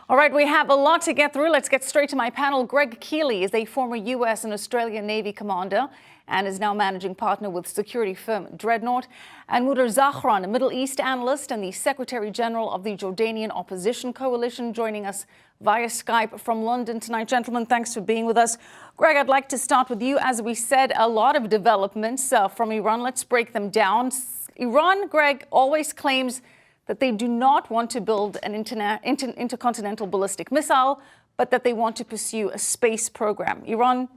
All right, we have a lot to get through. Let's get straight to my panel. Greg Keeley is a former U.S. and Australian Navy commander and is now managing partner with security firm Dreadnought. And Mudar Zahran, a Middle East analyst and the Secretary General of the Jordanian Opposition Coalition, joining us via Skype from London tonight. Gentlemen, thanks for being with us. Greg, I'd like to start with you. As we said, a lot of developments from Iran. Let's break them down. Iran, Greg, always claims that they do not want to build an intercontinental ballistic missile, but that they want to pursue a space program. Iran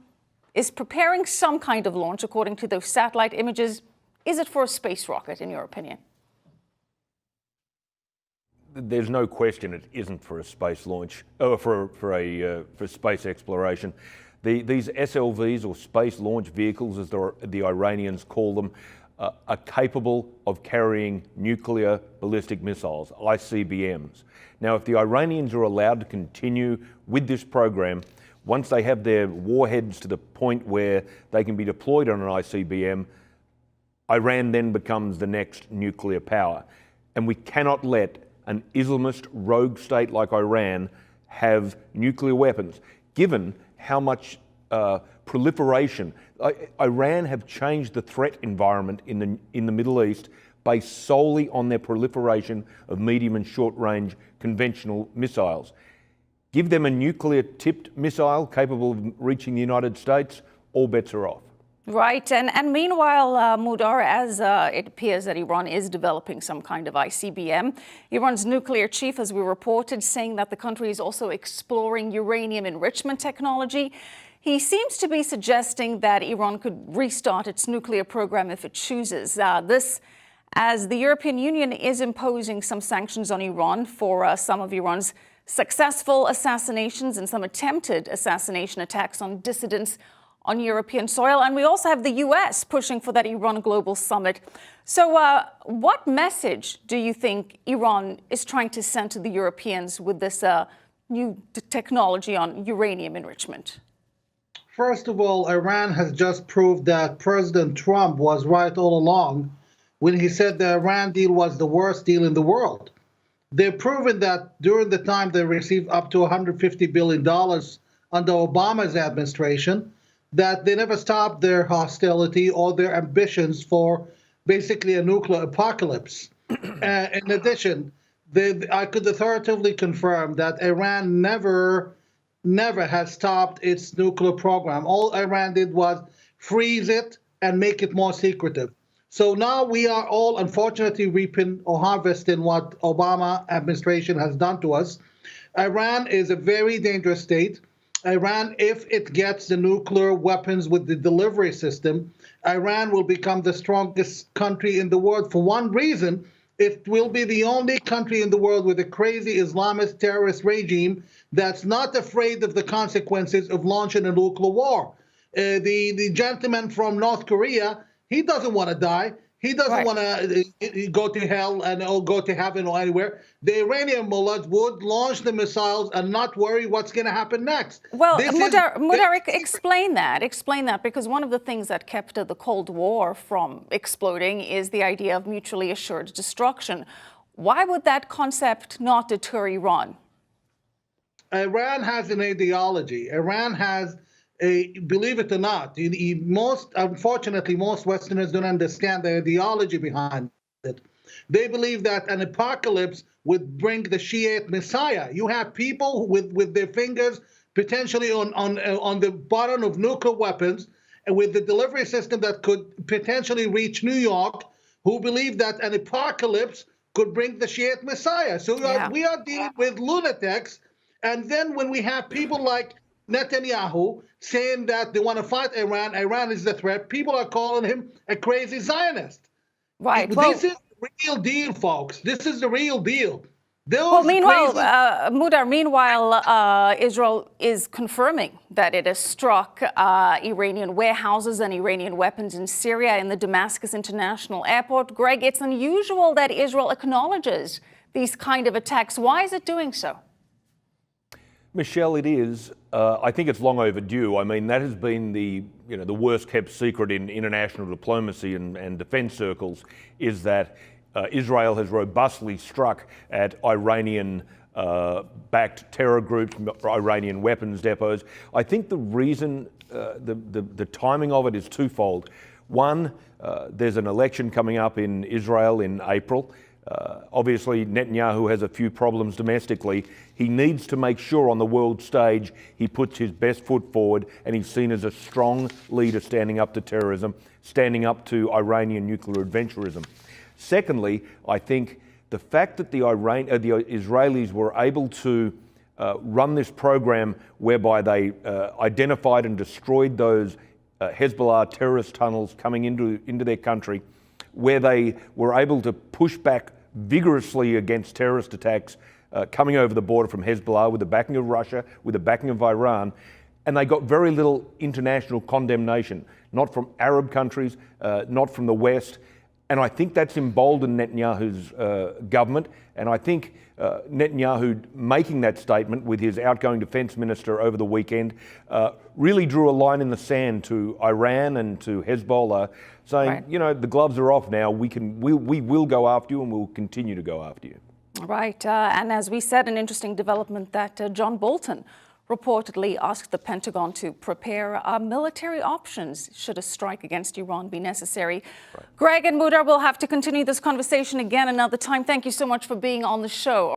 is preparing some kind of launch, according to those satellite images. Is it for a space rocket, in your opinion? There's no question it isn't for a space launch, or for space exploration. These SLVs, or space launch vehicles, as the Iranians call them, are capable of carrying nuclear ballistic missiles, ICBMs. Now, if the Iranians are allowed to continue with this program, once they have their warheads to the point where they can be deployed on an ICBM, Iran then becomes the next nuclear power. And we cannot let an Islamist rogue state like Iran have nuclear weapons, given how much proliferation. Iran have changed the threat environment in the Middle East based solely on their proliferation of medium and short-range conventional missiles. Give them a nuclear-tipped missile capable of reaching the United States, all bets are off. Right. And meanwhile, Mudar, as it appears that Iran is developing some kind of ICBM, Iran's nuclear chief, as we reported, saying that the country is also exploring uranium enrichment technology. He seems to be suggesting that Iran could restart its nuclear program if it chooses. This, as the European Union is imposing some sanctions on Iran for some of Iran's successful assassinations and some attempted assassination attacks on dissidents on European soil. And we also have the U.S. pushing for that Iran Global Summit. So what message do you think Iran is trying to send to the Europeans with this new technology on uranium enrichment? First of all, Iran has just proved that President Trump was right all along when he said the Iran deal was the worst deal in the world. They've proven that during the time they received up to $150 billion under Obama's administration, that they never stopped their hostility or their ambitions for basically a nuclear apocalypse. In addition, I could authoritatively confirm that Iran never has stopped its nuclear program. All Iran did was freeze it and make it more secretive. So now we are all unfortunately reaping or harvesting what Obama administration has done to us. Iran is a very dangerous state. Iran, if it gets the nuclear weapons with the delivery system, Iran will become the strongest country in the world for one reason. It will be the only country in the world with a crazy Islamist terrorist regime that's not afraid of the consequences of launching a nuclear war. The gentleman from North Korea, he doesn't want to die. He doesn't want to go to hell or go to heaven or anywhere. The Iranian mullahs would launch the missiles and not worry what's going to happen next. Well, Mudar, explain that. Explain that, because one of the things that kept the Cold War from exploding is the idea of mutually assured destruction. Why would that concept not deter Iran? Iran has an ideology. Iran has believe it or not, unfortunately, most Westerners don't understand the ideology behind it. They believe that an apocalypse would bring the Shiite Messiah. You have people with their fingers potentially on the bottom of nuclear weapons, and with the delivery system that could potentially reach New York, who believe that an apocalypse could bring the Shiite Messiah. So we are dealing with lunatics. And then when we have people like Netanyahu saying that they want to fight Iran, Iran is the threat, people are calling him a crazy Zionist. Right. This is the real deal, folks. This is the real deal. Meanwhile, Israel is confirming that it has struck Iranian warehouses and Iranian weapons in Syria in the Damascus International Airport. Greg, it's unusual that Israel acknowledges these kind of attacks. Why is it doing so? Michelle, it is. I think it's long overdue. I mean, that has been the worst kept secret in international diplomacy and defence circles, is that Israel has robustly struck at Iranian backed terror groups, Iranian weapons depots. I think the reason, the timing of it is twofold. One, there's an election coming up in Israel in April. Obviously, Netanyahu has a few problems domestically. He needs to make sure on the world stage he puts his best foot forward and he's seen as a strong leader standing up to terrorism, standing up to Iranian nuclear adventurism. Secondly, I think the fact that the Israelis were able to run this program whereby they identified and destroyed those Hezbollah terrorist tunnels coming into their country, where they were able to push back vigorously against terrorist attacks coming over the border from Hezbollah with the backing of Russia, with the backing of Iran, and they got very little international condemnation, not from Arab countries, not from the West. And I think that's emboldened Netanyahu's government. And I think Netanyahu making that statement with his outgoing defense minister over the weekend really drew a line in the sand to Iran and to Hezbollah, saying, right, you know, the gloves are off now. We will go after you and we'll continue to go after you. Right. And as we said, an interesting development that John Bolton reportedly asked the Pentagon to prepare military options should a strike against Iran be necessary. Right. Greg and Mudar will have to continue this conversation again another time. Thank you so much for being on the show.